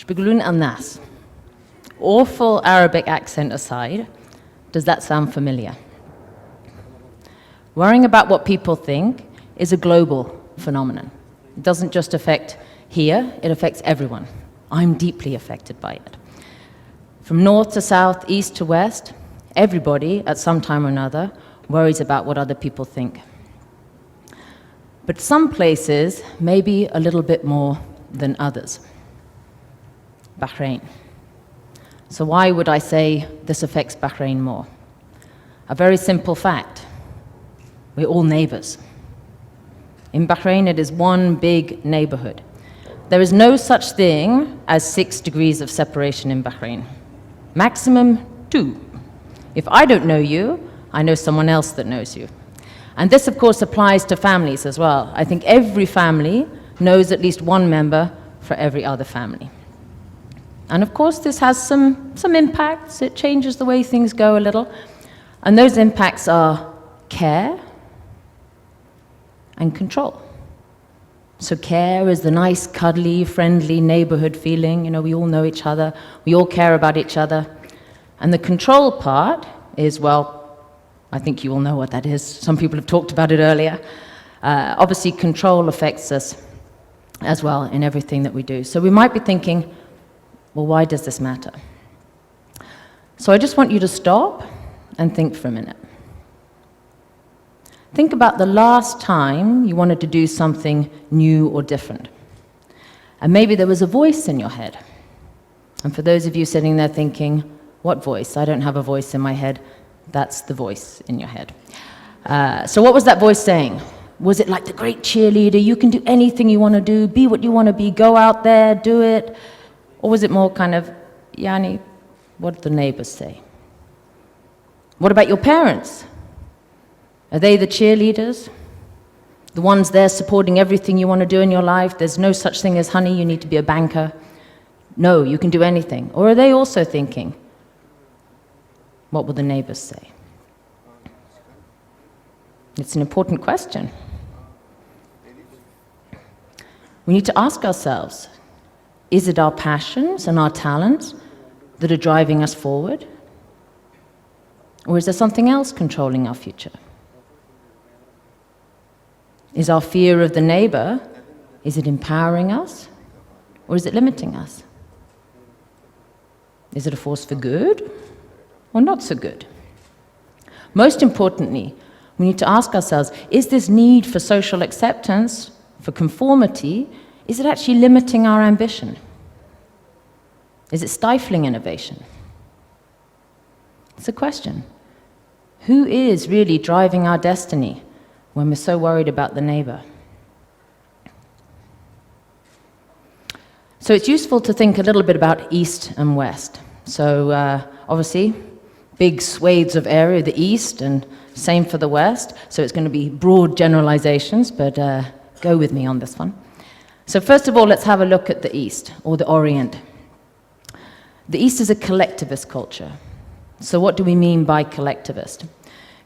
Shbigulun al-Nas. Awful Arabic accent aside, does that sound familiar? Worrying about what people think is a global phenomenon. It doesn't just affect here, it affects everyone. I'm deeply affected by it. From north to south, east to west, everybody, at some time or another, worries about what other people think. But some places, maybe a little bit more than others. Bahrain. So why would I say this affects Bahrain more? A very simple fact. We're all neighbors. In Bahrain, it is one big neighborhood. There is no such thing as 6 degrees of separation in Bahrain. Maximum 2. If I don't know you, I know someone else that knows you. And this, of course, applies to families as well. I think every family knows at least one member for every other family. And of course, this has some impacts. It changes the way things go a little. And those impacts are care and control. So care is the nice, cuddly, friendly neighborhood feeling. You know, we all know each other. We all care about each other. And the control part is, well, I think you all know what that is. Some people have talked about it earlier. Obviously, control affects us as well in everything that we do. So we might be thinking, well, why does this matter? So I just want you to stop and think for a minute. Think about the last time you wanted to do something new or different. And maybe there was a voice in your head. And for those of you sitting there thinking, what voice? I don't have a voice in my head. That's the voice in your head. So what was that voice saying? Was it like the great cheerleader, you can do anything you want to do, be what you want to be, go out there, do it? Or was it more kind of, Yani, what did the neighbors say? What about your parents? Are they the cheerleaders? The ones there supporting everything you want to do in your life? There's no such thing as, honey, you need to be a banker. No, you can do anything. Or are they also thinking, what will the neighbors say? It's an important question. We need to ask ourselves, is it our passions and our talents that are driving us forward? Or is there something else controlling our future? Is our fear of the neighbor, is it empowering us? Or is it limiting us? Is it a force for good or not so good? Most importantly, we need to ask ourselves, is this need for social acceptance, for conformity, is it actually limiting our ambition? Is it stifling innovation? It's a question. Who is really driving our destiny when we're so worried about the neighbor? So it's useful to think a little bit about East and West. So obviously, big swathes of area, the East, and same for the West. So it's going to be broad generalizations, but go with me on this one. So first of all, let's have a look at the East, or the Orient. The East is a collectivist culture. So what do we mean by collectivist?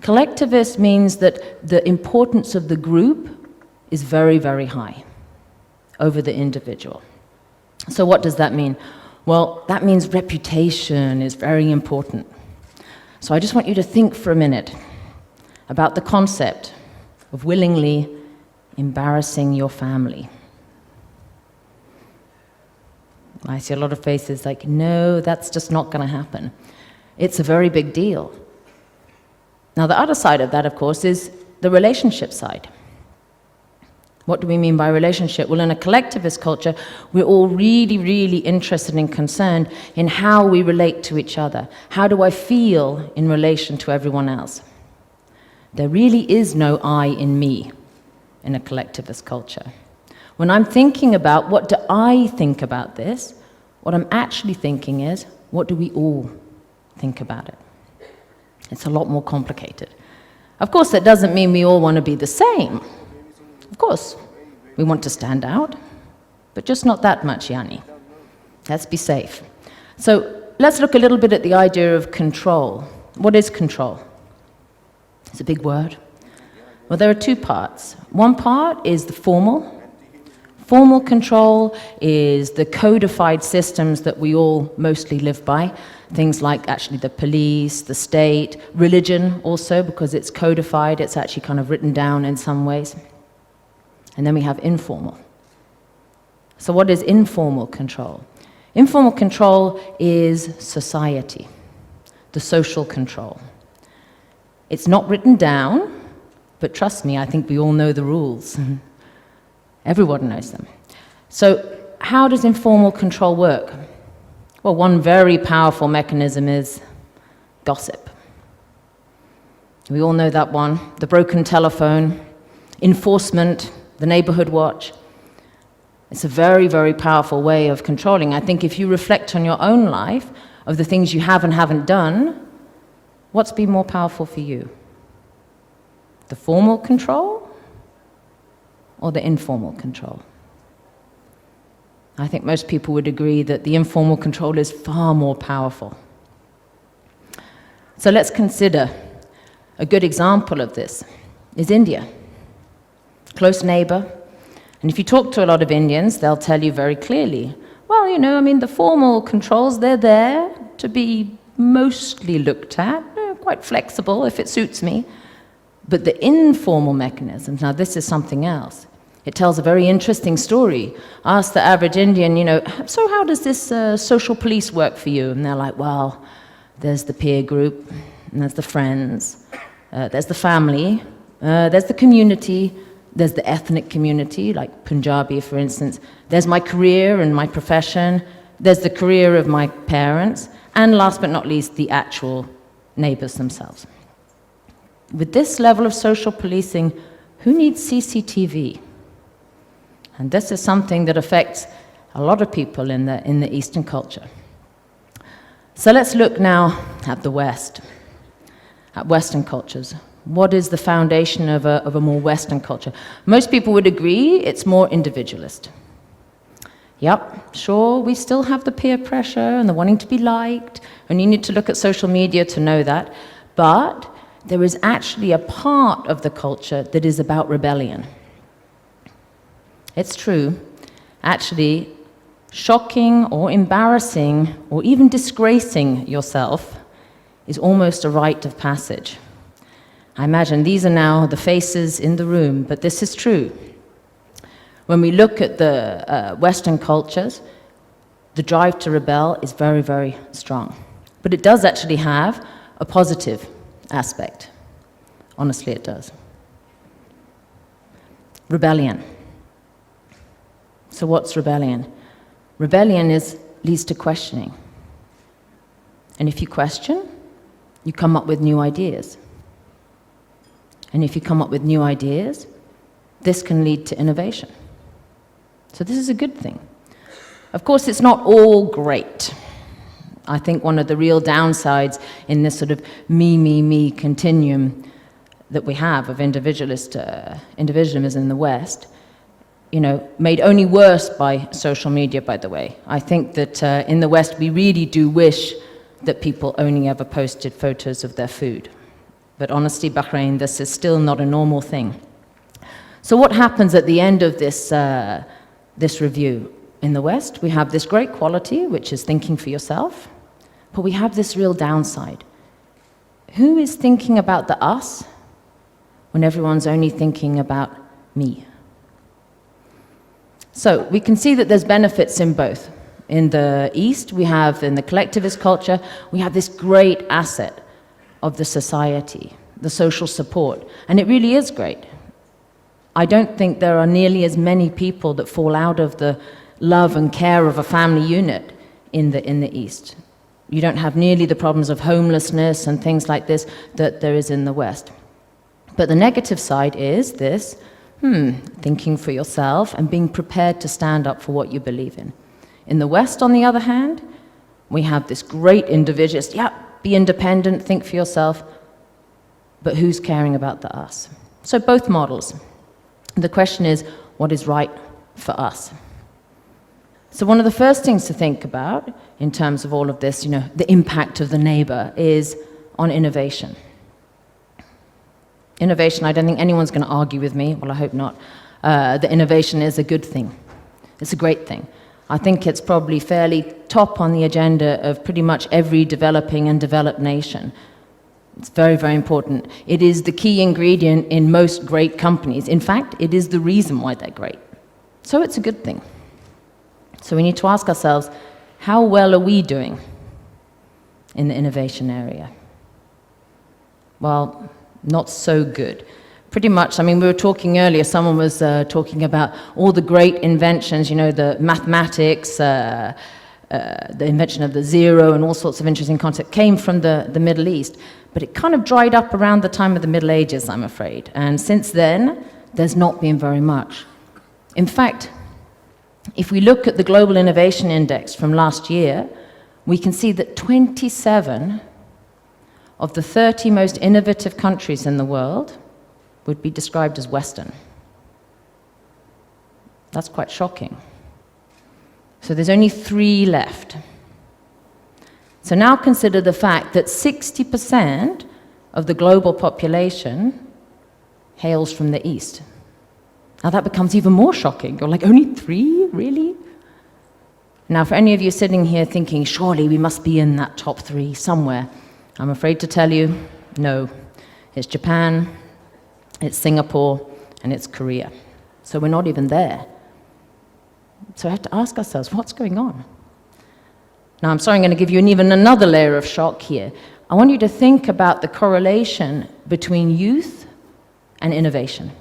Collectivist means that the importance of the group is very, very high over the individual. So what does that mean? Well, that means reputation is very important. So I just want you to think for a minute about the concept of willingly embarrassing your family. I see a lot of faces like, no, that's just not going to happen. It's a very big deal. Now, the other side of that, of course, is the relationship side. What do we mean by relationship? Well, in a collectivist culture, we're all really, really interested and concerned in how we relate to each other. How do I feel in relation to everyone else? There really is no I in me in a collectivist culture. When I'm thinking about what do I think about this, what I'm actually thinking is, what do we all think about it? It's a lot more complicated. Of course, that doesn't mean we all want to be the same. Of course, we want to stand out, but just not that much, Yani. Let's be safe. So let's look a little bit at the idea of control. What is control? It's a big word. Well, there are two parts. One part is the formal. Formal control is the codified systems that we all mostly live by. Things like actually the police, the state, religion also, because it's codified, it's actually kind of written down in some ways. And then we have informal. So what is informal control? Informal control is society, the social control. It's not written down, but trust me, I think we all know the rules. Everyone knows them. So how does informal control work? Well, one very powerful mechanism is gossip. We all know that one. The broken telephone, enforcement, the neighborhood watch. It's a very, very powerful way of controlling. I think if you reflect on your own life, of the things you have and haven't done, what's been more powerful for you? The formal control or the informal control? I think most people would agree that the informal control is far more powerful. So let's consider a good example of this is India, close neighbor. And if you talk to a lot of Indians, they'll tell you very clearly, well, you know, I mean, the formal controls, they're there to be mostly looked at, quite flexible if it suits me. But the informal mechanisms, now this is something else. It tells a very interesting story. Ask the average Indian, you know, so how does this social police work for you? And they're like, well, there's the peer group, and there's the friends, there's the family, there's the community, there's the ethnic community, like Punjabi, for instance. There's my career and my profession. There's the career of my parents. And last but not least, the actual neighbors themselves. With this level of social policing, who needs CCTV? And this is something that affects a lot of people in the Eastern culture. So let's look now at the West, at Western cultures. What is the foundation of a more Western culture? Most people would agree it's more individualist. Yep, sure, we still have the peer pressure and the wanting to be liked, and you need to look at social media to know that, but there is actually a part of the culture that is about rebellion. It's true. Actually, shocking or embarrassing or even disgracing yourself is almost a rite of passage. I imagine these are now the faces in the room, but this is true. When we look at the Western cultures, the drive to rebel is very, very strong. But it does actually have a positive aspect. Honestly, it does. Rebellion. So what's rebellion? Rebellion leads to questioning. And if you question, you come up with new ideas. And if you come up with new ideas, this can lead to innovation. So this is a good thing. Of course, it's not all great. I think one of the real downsides in this sort of me continuum that we have of individualism in the West, you know, made only worse by social media, by the way. I think that in the West, we really do wish that people only ever posted photos of their food. But honestly, Bahrain, this is still not a normal thing. So what happens at the end of this review? In the West, we have this great quality, which is thinking for yourself, but we have this real downside. Who is thinking about the us when everyone's only thinking about me? So we can see that there's benefits in both. In the East, we have, in the collectivist culture, we have this great asset of the society, the social support, and it really is great. I don't think there are nearly as many people that fall out of the love and care of a family unit in the East. You don't have nearly the problems of homelessness and things like this that there is in the West. But the negative side is this, thinking for yourself and being prepared to stand up for what you believe in. In the West, on the other hand, we have this great individualist, be independent, think for yourself, but who's caring about the us? So both models. The question is, what is right for us? So one of the first things to think about in terms of all of this, you know, the impact of the neighbor is on innovation. Innovation, I don't think anyone's going to argue with me, well, I hope not, that innovation is a good thing. It's a great thing. I think it's probably fairly top on the agenda of pretty much every developing and developed nation. It's very, very important. It is the key ingredient in most great companies. In fact, it is the reason why they're great. So it's a good thing. So we need to ask ourselves, how well are we doing in the innovation area? Well, not so good. Pretty much, I mean, we were talking earlier, someone was talking about all the great inventions, you know, the mathematics, the invention of the zero and all sorts of interesting concepts came from the Middle East. But it kind of dried up around the time of the Middle Ages, I'm afraid. And since then, there's not been very much. In fact, if we look at the Global Innovation Index from last year, we can see that 27 of the 30 most innovative countries in the world would be described as Western. That's quite shocking. So there's only 3 left. So now consider the fact that 60% of the global population hails from the East. Now that becomes even more shocking. You're like, only 3? Really? Now for any of you sitting here thinking, surely we must be in that top 3 somewhere, I'm afraid to tell you, no. It's Japan, it's Singapore, and it's Korea. So we're not even there. So we have to ask ourselves, what's going on? Now, I'm sorry, I'm going to give you even another layer of shock here. I want you to think about the correlation between youth and innovation.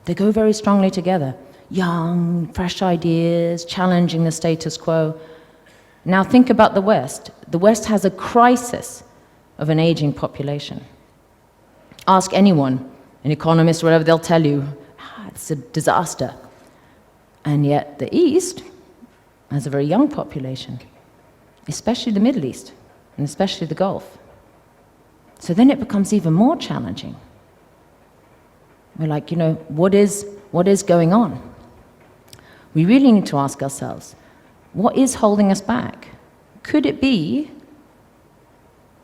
They go very strongly together. Young, fresh ideas, challenging the status quo. Now think about the West. The West has a crisis of an aging population. Ask anyone, an economist or whatever, they'll tell you, it's a disaster. And yet the East has a very young population, especially the Middle East, and especially the Gulf. So then it becomes even more challenging. We're like, you know, what is going on? We really need to ask ourselves, what is holding us back? Could it be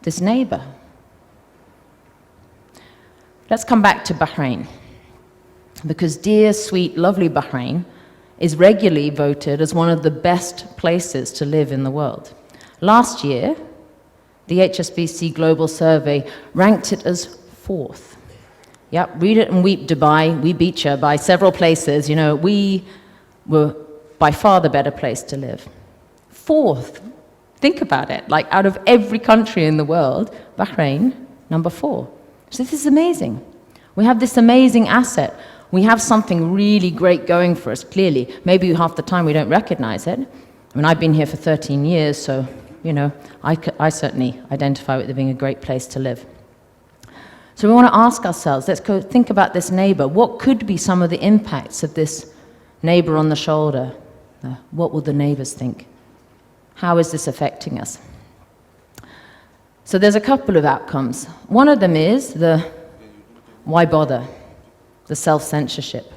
this neighbor? Let's come back to Bahrain, because dear, sweet, lovely Bahrain is regularly voted as one of the best places to live in the world. Last year, the HSBC Global Survey ranked it as 4th. Yep, read it and weep, Dubai. We beat you by several places. You know, we were by far the better place to live. 4th. Think about it. Like, out of every country in the world, Bahrain, number 4. So this is amazing. We have this amazing asset. We have something really great going for us, clearly. Maybe half the time we don't recognize it. I mean, I've been here for 13 years, so, you know, I certainly identify with it being a great place to live. So we want to ask ourselves, let's go think about this neighbor. What could be some of the impacts of this neighbor on the shoulder? What will the neighbors think? How is this affecting us? So there's a couple of outcomes. One of them is the why bother? The self-censorship.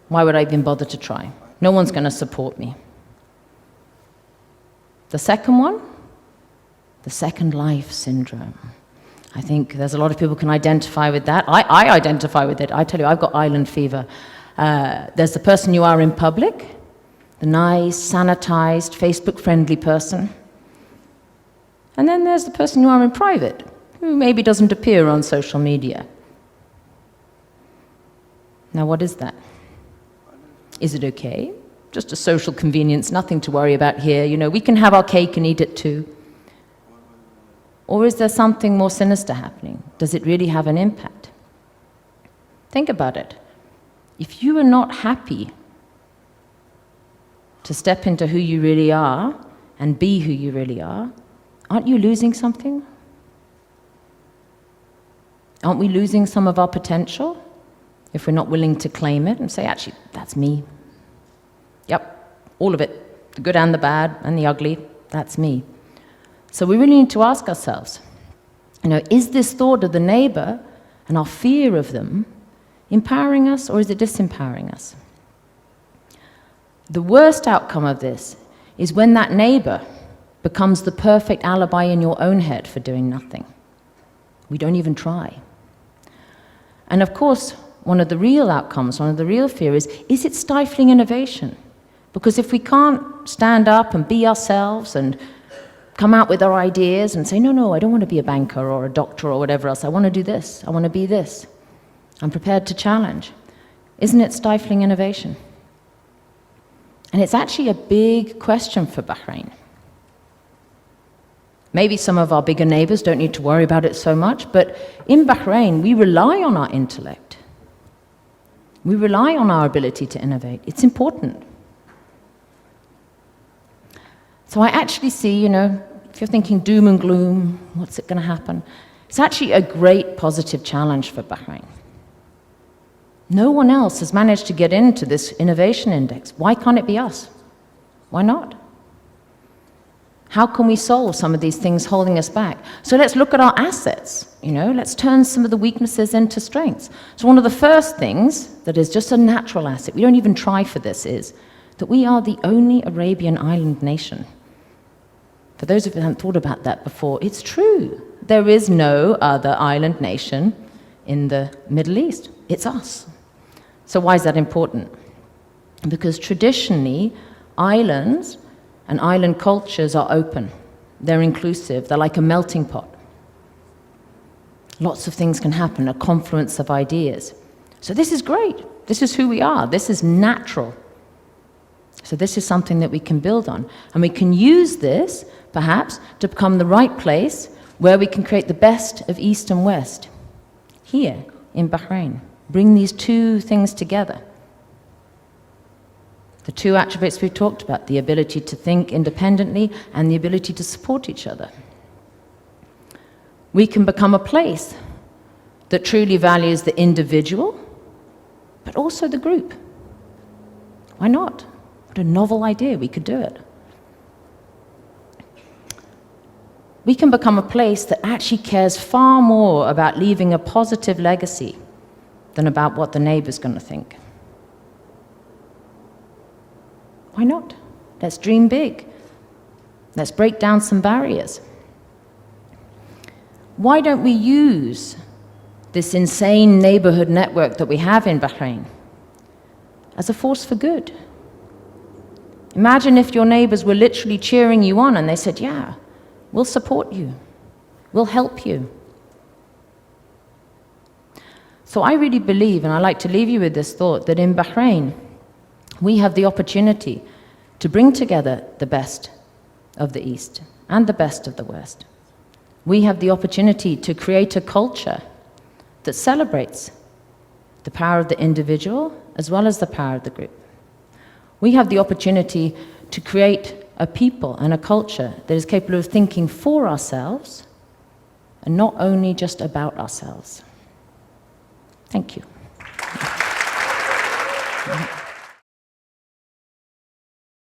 Why would I even bother to try? No one's going to support me. The second one, the second life syndrome. I think there's a lot of people can identify with that. I identify with it. I tell you, I've got island fever. There's the person you are in public, the nice, sanitized, Facebook-friendly person. And then there's the person you are in private, who maybe doesn't appear on social media. Now, what is that? Is it okay? Just a social convenience, nothing to worry about here. You know, we can have our cake and eat it too. Or is there something more sinister happening? Does it really have an impact? Think about it. If you are not happy to step into who you really are and be who you really are, aren't you losing something? Aren't we losing some of our potential if we're not willing to claim it and say, actually, that's me? Yep, all of it, the good and the bad and the ugly, that's me. So we really need to ask ourselves, you know, is this thought of the neighbor and our fear of them empowering us, or is it disempowering us? The worst outcome of this is when that neighbor becomes the perfect alibi in your own head for doing nothing. We don't even try. And of course, one of the real outcomes, one of the real fears is it stifling innovation? Because if we can't stand up and be ourselves and come out with our ideas and say, no, I don't want to be a banker or a doctor or whatever else. I want to do this. I want to be this. I'm prepared to challenge. Isn't it stifling innovation? And it's actually a big question for Bahrain. Maybe some of our bigger neighbors don't need to worry about it so much, but in Bahrain, we rely on our intellect. We rely on our ability to innovate. It's important. So I actually see, if you're thinking doom and gloom, what's it going to happen? It's actually a great positive challenge for Bahrain. No one else has managed to get into this innovation index. Why can't it be us? Why not? How can we solve some of these things holding us back? So let's look at our assets. Let's turn some of the weaknesses into strengths. So one of the first things that is just a natural asset, we don't even try for this, is that we are the only Arabian island nation. For those of you who haven't thought about that before, it's true. There is no other island nation in the Middle East. It's us. So why is that important? Because traditionally, islands and island cultures are open. They're inclusive. They're like a melting pot. Lots of things can happen, a confluence of ideas. So this is great. This is who we are. This is natural. So this is something that we can build on. And we can use this, perhaps, to become the right place where we can create the best of East and West. Here, in Bahrain. Bring these two things together. The two attributes we've talked about, the ability to think independently and the ability to support each other. We can become a place that truly values the individual, but also the group. Why not? What a novel idea, we could do it. We can become a place that actually cares far more about leaving a positive legacy than about what the neighbor's going to think. Why not? Let's dream big. Let's break down some barriers. Why don't we use this insane neighborhood network that we have in Bahrain as a force for good? Imagine if your neighbors were literally cheering you on and they said, yeah, we'll support you. We'll help you. So I really believe, and I like to leave you with this thought, that in Bahrain, we have the opportunity to bring together the best of the East and the best of the West. We have the opportunity to create a culture that celebrates the power of the individual as well as the power of the group. We have the opportunity to create a people and a culture that is capable of thinking for ourselves and not only just about ourselves. Thank you.